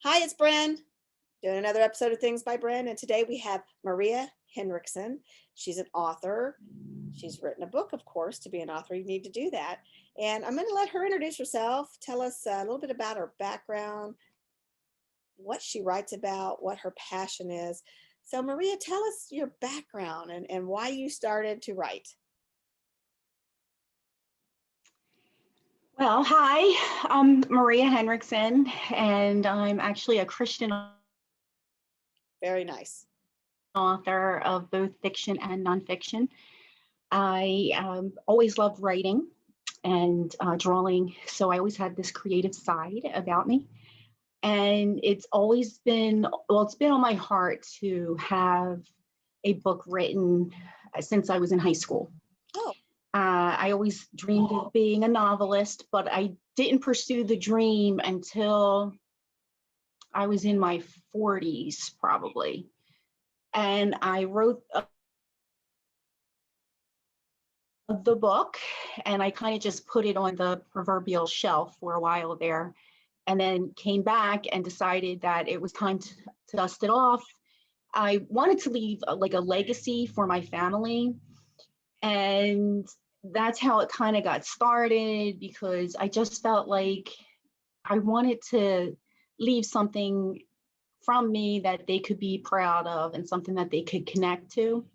Hi, it's Bren, doing another episode of Things by Bren. And today we have Maria Henriksen. She's an author. She's written a book, of course. To be an author, you need to do that. And I'm going to let her introduce herself, tell us a little bit about her background, what she writes about, what her passion is. So, Maria, tell us your background and why you started to write. Well, hi, I'm Maria Henriksen, and I'm actually a Christian Very nice. author of both fiction and nonfiction. I always loved writing and drawing, so I always had this creative side about me. And it's always been, well, it's been on my heart to have a book written since I was in high school. Oh, I always dreamed of being a novelist, but I didn't pursue the dream until I was in my 40s, probably. And I wrote the book and I kind of just put it on the proverbial shelf for a while there, and then came back and decided that it was time to dust it off. I wanted to leave like a legacy for my family. And that's how it kind of got started, because I just felt like I wanted to leave something from me that they could be proud of and something that they could connect to.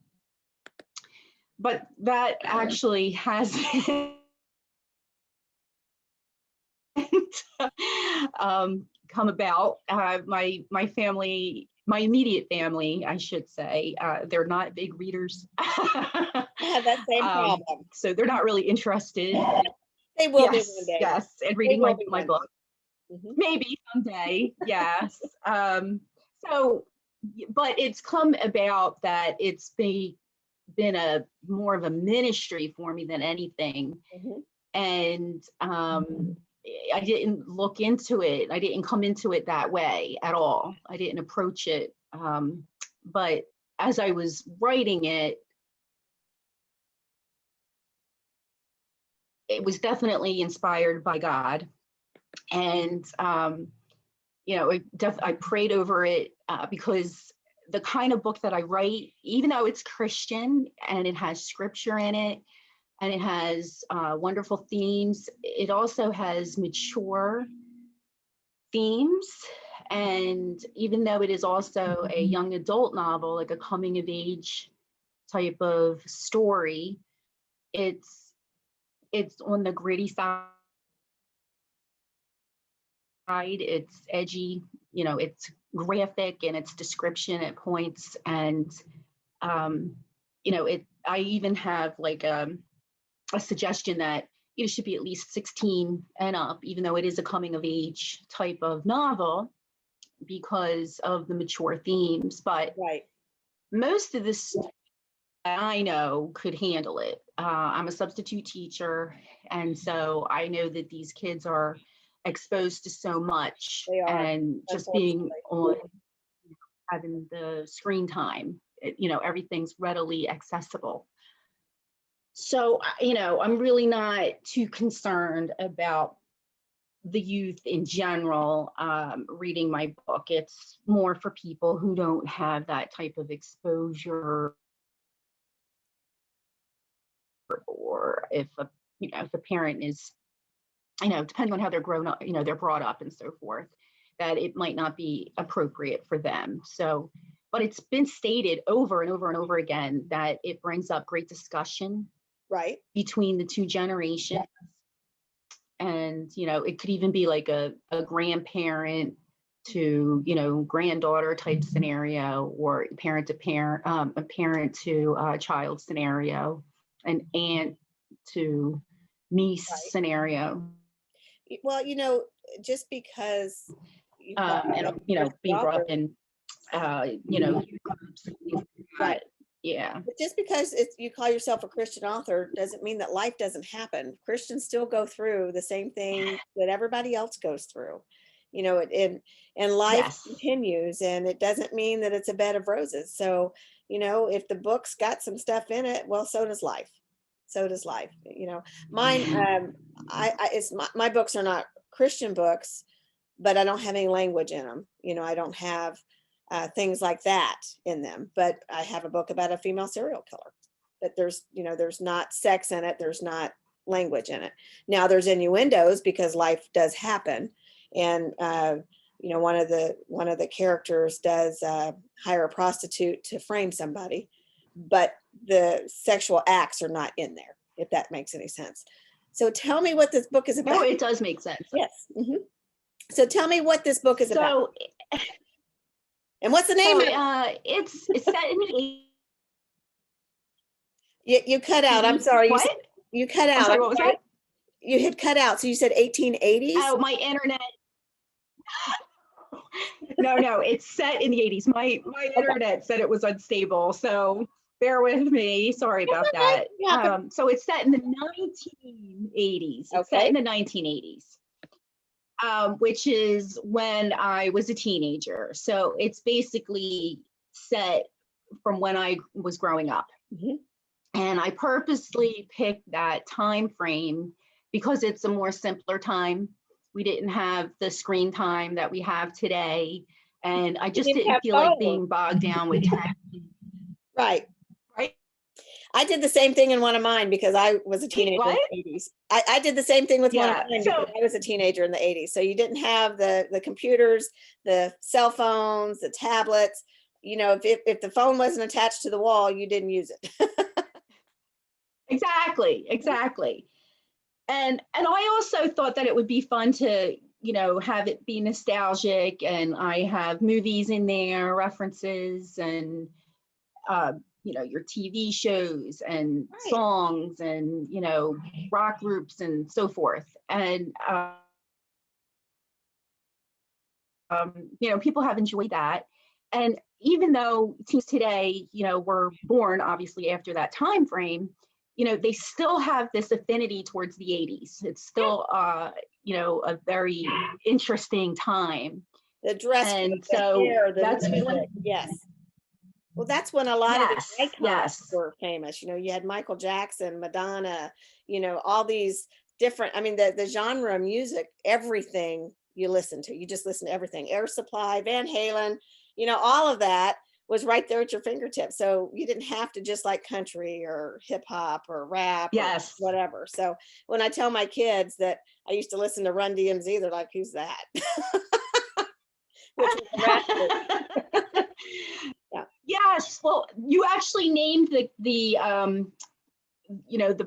But that actually has come about. My family, my immediate family, I should say, they're not big readers. I have that same problem. So they're not really interested. They will be one day. Yes, and They reading will be my one book. day. Mhm. Maybe someday, yes. So, but it's come about that it's been a more of a ministry for me than anything. Mhm. And I didn't look into it. I didn't come into it that way at all. I didn't approach it. But as I was writing it, it was definitely inspired by God. And I prayed over it because the kind of book that I write, even though it's Christian and it has scripture in it and it has wonderful themes, it also has mature themes. And even though it is also a young adult novel, like a coming of age type of story, it's on the gritty side. It's edgy, it's graphic in its description at points. And I even have like a suggestion that it should be at least 16 and up, even though it is a coming of age type of novel, because of the mature themes. But Right. most of this I know could handle it. I'm a substitute teacher, and so I know that these kids are exposed to so much, They are, and just being unfortunately. on, having the screen time, everything's readily accessible. So, I'm really not too concerned about the youth in general reading my book. It's more for people who don't have that type of exposure, or if a parent is, depending on how they're grown up, they're brought up and so forth, that it might not be appropriate for them. So, but it's been stated over and over and over again that it brings up great discussion Right. between the two generations. And, it could even be like a grandparent to, granddaughter type scenario, or parent to parent, a parent to child scenario, an aunt to niece Right. scenario. Well, just because you call And, yourself a Christian being brought author, up in, youth groups and things like right. that. Yeah. But just because you call yourself a Christian author doesn't mean that life doesn't happen. Christians still go through the same thing that everybody else goes through. And life Yes. continues, and it doesn't mean that it's a bed of roses. So, if the book's got some stuff in it, well, so does life. So does life. Mine, it's my books are not Christian books, but I don't have any language in them. I don't have things like that in them. But I have a book about a female serial killer. But there's not sex in it. There's not language in it. Now there's innuendos because life does happen, and one of the characters does hire a prostitute to frame somebody, but the sexual acts are not in there, if that makes any sense. So tell me what this book is about. No, it does make sense. Yes. Mm-hmm. So tell me what this book is about. And what's the name of it? It's set in the You cut out. I'm sorry. What? You cut out. I'm sorry, what was that? You had cut out. So you said 1880s? Oh, my internet. No, it's set in the 80s. My internet said it was unstable, so bear with me. Sorry about that. Yeah. So it's set in the 1980s. It's set in the 1980s, which is when I was a teenager. So it's basically set from when I was growing up. Mm-hmm. And I purposely picked that time frame because it's a more simpler time. We didn't have the screen time that we have today. And I just didn't feel like being bogged down with tech. Right. Right. I did the same thing in one of mine because I was a teenager in the 80s. I did the same thing with one of mine because I was a teenager in the 80s. So you didn't have the computers, the cell phones, the tablets. If the phone wasn't attached to the wall, you didn't use it. Exactly. And I also thought that it would be fun to, have it be nostalgic, and I have movies in there, references, and your TV shows and songs and rock groups and so forth. And people have enjoyed that. And even though teens today, were born obviously after that time frame, they still have this affinity towards the 80s. It's still, a very interesting time. The dress, and the so hair, that's music. Yes. Well, that's when a lot of the icons were famous. You had Michael Jackson, Madonna, all these different, the genre of music, everything you listen to, you just listen to everything. Air Supply, Van Halen, all of that was right there at your fingertips. So you didn't have to just like country or hip hop or rap or whatever. So when I tell my kids that I used to listen to Run DMC, they're like, who's that? Which was a rap group. Yeah. Yes. Well, you actually named the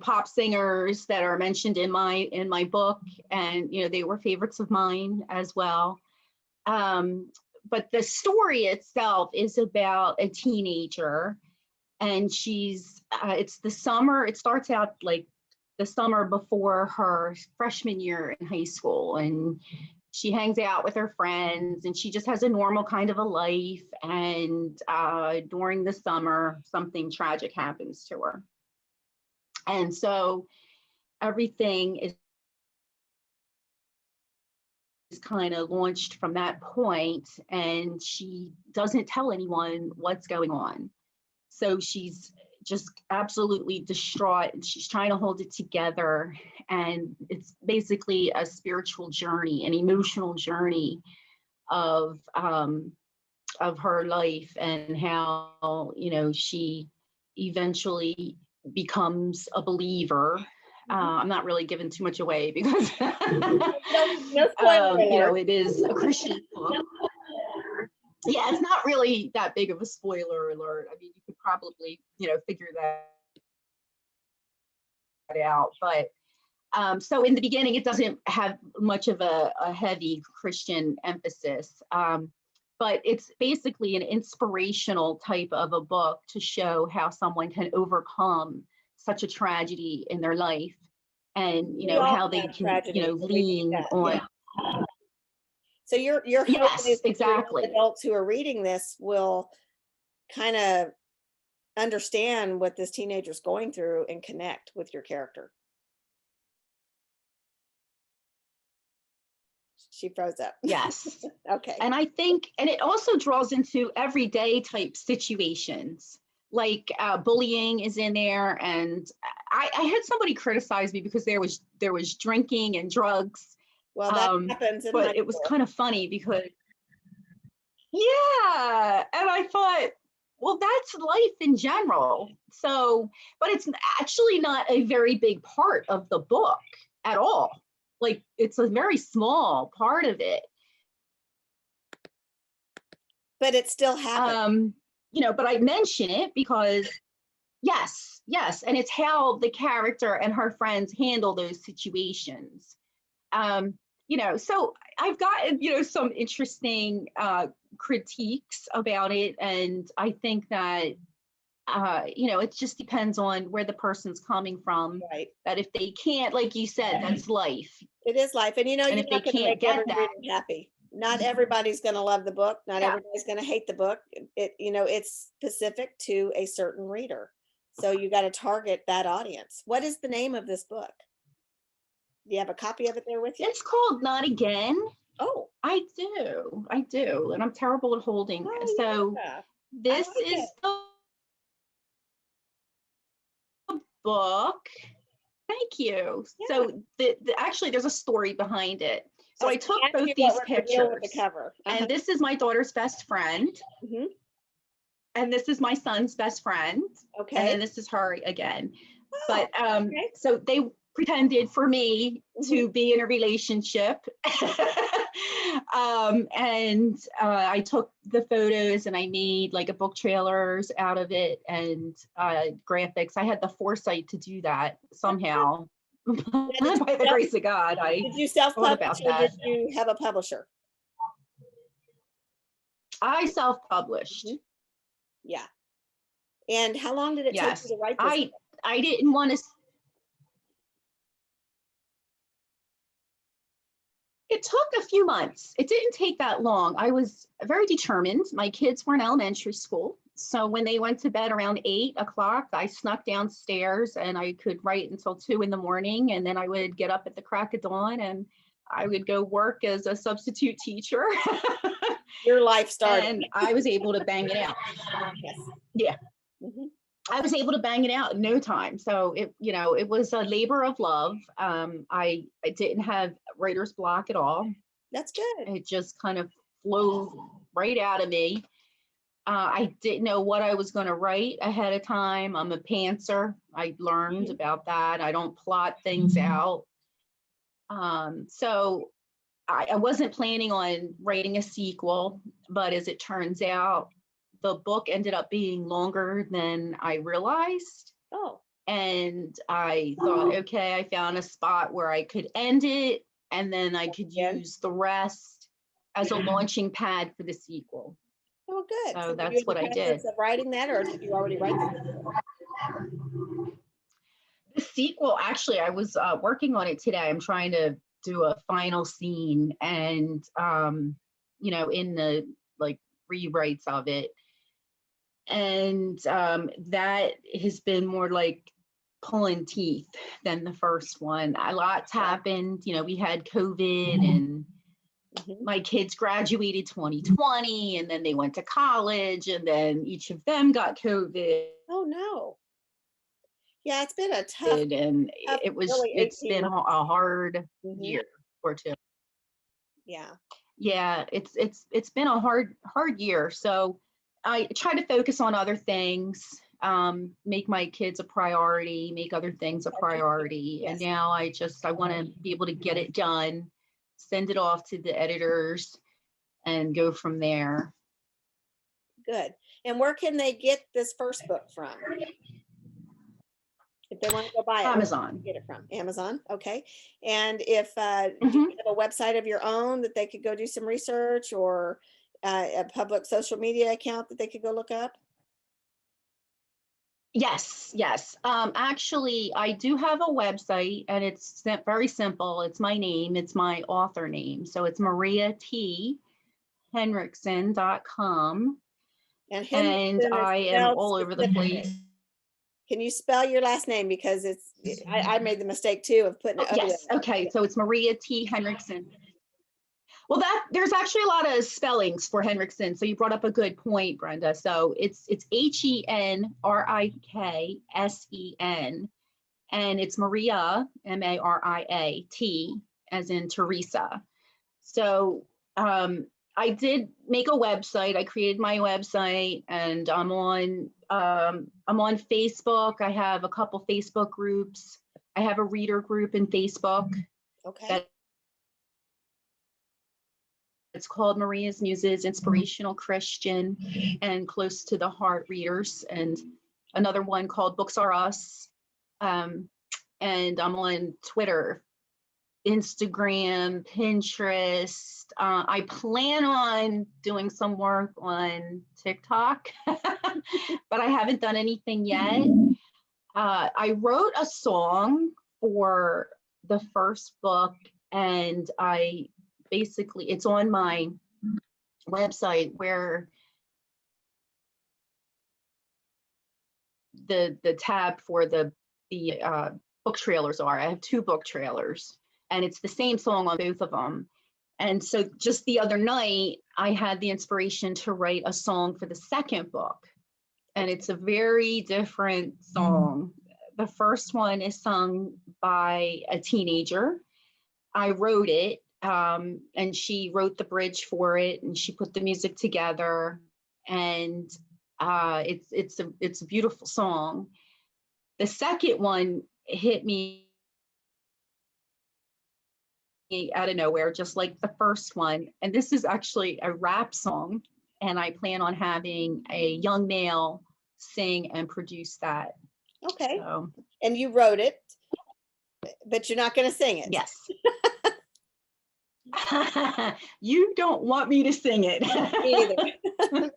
pop singers that are mentioned in my book, and they were favorites of mine as well. But the story itself is about a teenager, and it's the summer. It starts out like the summer before her freshman year in high school, and she hangs out with her friends, and she just has a normal kind of a life. And during the summer, something tragic happens to her. And so everything is kind of launched from that point, and she doesn't tell anyone what's going on. So she's just absolutely distraught, and she's trying to hold it together. And it's basically a spiritual journey, an emotional journey of her life, and how she eventually becomes a believer. I'm not really giving too much away because it is a Christian book. Yeah, it's not really that big of a spoiler alert. I mean, you could probably figure that out. But so in the beginning, it doesn't have much of a heavy Christian emphasis. But it's basically an inspirational type of a book to show how someone can overcome such a tragedy in their life, and how they can lean on. Yeah. So you're yes, exactly. Adults who are reading this will kind of understand what this teenager's going through and connect with your character. She froze up. Yes. Okay. And I think, and it also draws into everyday type situations, like bullying is in there. And I had somebody criticize me because there was drinking and drugs Well, that happens in high But it was school. kind of funny because, yeah, and I thought, well, that's life in general. So, but it's actually not a very big part of the book at all. Like, it's a very small part of it. But it still happens. But I mention it because yes, yes, and it's how the character and her friends handle those situations. So I've gotten, some interesting critiques about it, and I think that it just depends on where the person's coming from. Right. That if they can't, like you said, that's life. It is life. And you're And if they not going to can't make every get that, reader happy. Not everybody's going to love the book. Not yeah, everybody's going to hate the book. It's specific to a certain reader. So you got to target that audience. What is the name of this book? Do you have a copy of it there with you? it's called Not Again. Oh, I do, and I'm terrible at holding. oh So yeah. I this like is it. the book. Thank you. Yeah. So actually, there's a story behind it. So I I was took gonna ask both you these what was the deal with the pictures, cover. and this is my daughter's best friend, Hmm. and this is my son's best friend, and Okay. then this is her again. Oh, But okay. so they pretended for me Mhm. to be in a relationship. And I took the photos and I made like a book trailers out of it and graphics. I had the foresight to do that somehow. Now, did By the grace of God, I you thought self-publish about or did that. you have a publisher? I self-published. Mhm. Yeah. And how long did it take you Yes. to write this? I didn't want to. It took a few months. It didn't take that long. I was very determined. My kids were in elementary school. So when they went to bed around 8 o'clock, I snuck downstairs and I could write until 2 in the morning. And then I would get up at the crack of dawn and I would go work as a substitute teacher. Your life started. And I was able to bang it out. Yes. Yeah. Mhm. I was able to bang it out in no time. So it was a labor of love. I didn't have writer's block at all. That's good. It just kind of flew right out of me. I didn't know what I was going to write ahead of time. I'm a pantser. I learned Mhm. about that. I don't plot things out. So I wasn't planning on writing a sequel, but as it turns out, the book ended up being longer than I realized. Oh, And I thought, okay, I found a spot where I could end it, and then I could again. use the rest as a launching pad for the sequel. Oh, good. So So were you that's in the what I did. process of writing that, or did you already write the sequel? The sequel, actually, I was working on it today. I'm trying to do a final scene, and in the like rewrites of it, and that has been more like pulling teeth than the first one. A lot's happened. We had COVID, and Mhm. my kids graduated 2020, and then they went to college, and then each of them got COVID. Oh no. Yeah, it's been a And tough, really it's 18 been a months. hard Mhm. year or two. Yeah. Yeah, it's been a hard year. So I try to focus on other things, make my kids a priority, make other things a As you should. priority. And Yes. now I want to be able to get it done, send it off to the editors, and go from there. Good. And where can they get this first book from? If they want to go buy it, where can Amazon. they get it from? Amazon. Okay. And if do Hmm. you have a website of your own that they could go do some research, or a public social media account that they could go look up? Yes, yes. Actually, I do have a website, and it's very simple. It's my name, it's my author name. So it's mariahenriksen.com. And And Henriksen is I am spelled all over the place. specifically. Can you spell your last name, because I made the mistake too of putting Oh, an O in yes. it. Okay. So it's Maria T. Henriksen. Well, there's actually a lot of spellings for Henriksen. So you brought up a good point, Brenda. So it's Henriksen, and it's Maria, Maria T, as in Teresa. So I did make a website. I created my website, and I'm on Facebook. I have a couple Facebook groups. I have a reader group in Facebook. Okay. It's called Maria's Muses, Inspirational Christian and Close to the Heart Readers, and another one called Books Are Us. And I'm on Twitter, Instagram, Pinterest. I plan on doing some work on TikTok, but I haven't done anything yet. I wrote a song for the first book, and it's on my website where the tab for the book trailers are. I have 2 book trailers, and it's the same song on both of them. And so just the other night, I had the inspiration to write a song for the second book, and it's a very different song. The first one is sung by a teenager. I wrote it, and she wrote the bridge for it, and she put the music together, and it's a beautiful song. The second one hit me out of nowhere, just like the first one. And this is actually a rap song, and I plan on having a young male sing and produce that. Okay. So, And you wrote it, but you're not going to sing it. yes. You don't want me to sing it. Me either.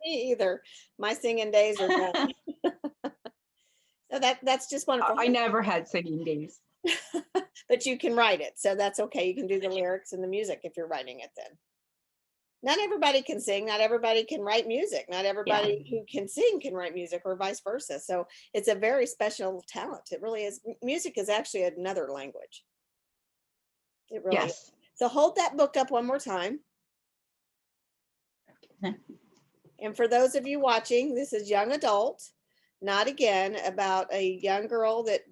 Me either. My singing days are done. So that's just wonderful. I never had singing days. But you can write it, so that's okay. You can do the lyrics and the music if you're writing it then. Not everybody can sing, not everybody can write music, not everybody who can sing can write music, or vice versa. So it's a very special talent. It really is. Music is actually another language. It really is. So hold that book up one more time. Okay. And for those of you watching, this is Young Adult, Not Again, about a young girl that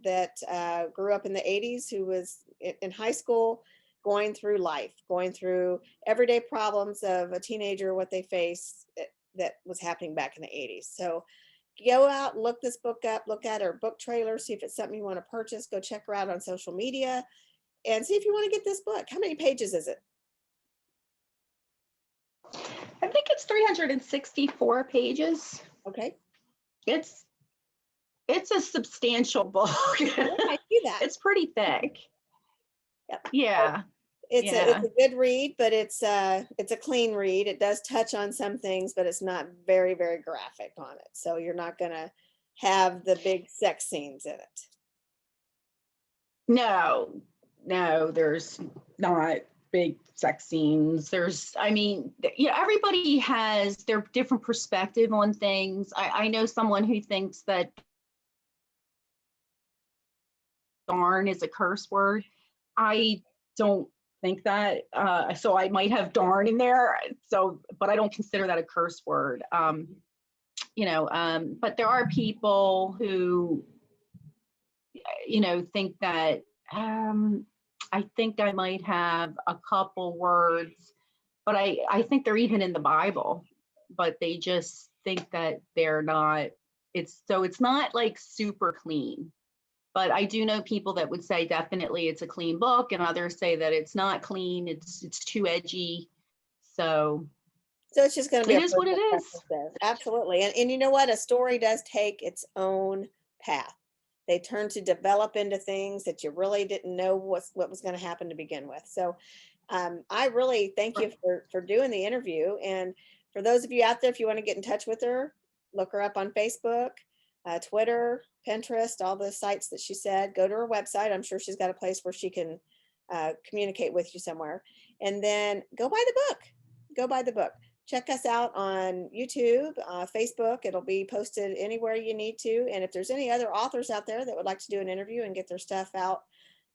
grew up in the 80s, who was in high school, going through life, going through everyday problems of a teenager, what they face that was happening back in the 80s. So go out, look this book up, look at her book trailer, see if it's something you want to purchase, go check her out on social media, and see if you want to get this book. How many pages is it? I think it's 364 pages. Okay. It's a substantial book. Yeah, I see that. It's pretty thick. Yep. Yeah. It's a good read, but it's a clean read. It does touch on some things, but it's not very, very graphic on it. So you're not going to have the big sex scenes in it. No, there's not big sex scenes. Everybody has their different perspective on things. I know someone who thinks that darn is a curse word. I don't think that. So I might have darn in there. But I don't consider that a curse word. But there are people who, think that I think I might have a couple words, but I think they're even in the Bible, but they just think that they're not. It's not like super clean. But I do know people that would say definitely it's a clean book, and others say that it's not clean. It's too edgy. So it's just going to be. It is what it is. Absolutely, and you know what? A story does take its own path. They turn to develop into things that you really didn't know what was going to happen to begin with. So I really thank you for doing the interview. And for those of you out there, if you want to get in touch with her, look her up on Facebook, Twitter, Pinterest, all the sites that she said. Go to her website. I'm sure she's got a place where she can communicate with you somewhere. And then go buy the book. Go buy the book. Check us out on YouTube, Facebook. It'll be posted anywhere you need to. And if there's any other authors out there that would like to do an interview and get their stuff out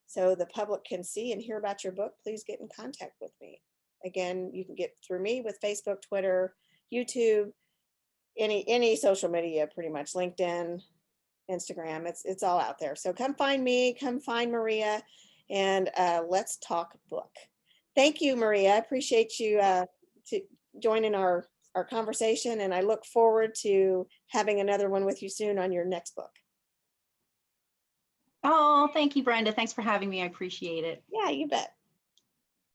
so the public can see and hear about your book, please get in contact with me. Again, you can get through me with Facebook, Twitter, YouTube, any social media, pretty much, LinkedIn, Instagram. It's all out there. So come find me, come find Maria. and let's talk book. Thank you, Maria. I appreciate you joining our conversation, and I look forward to having another one with you soon on your next book. Oh, thank you, Brenda. Thanks for having me. I appreciate it. Yeah, you bet.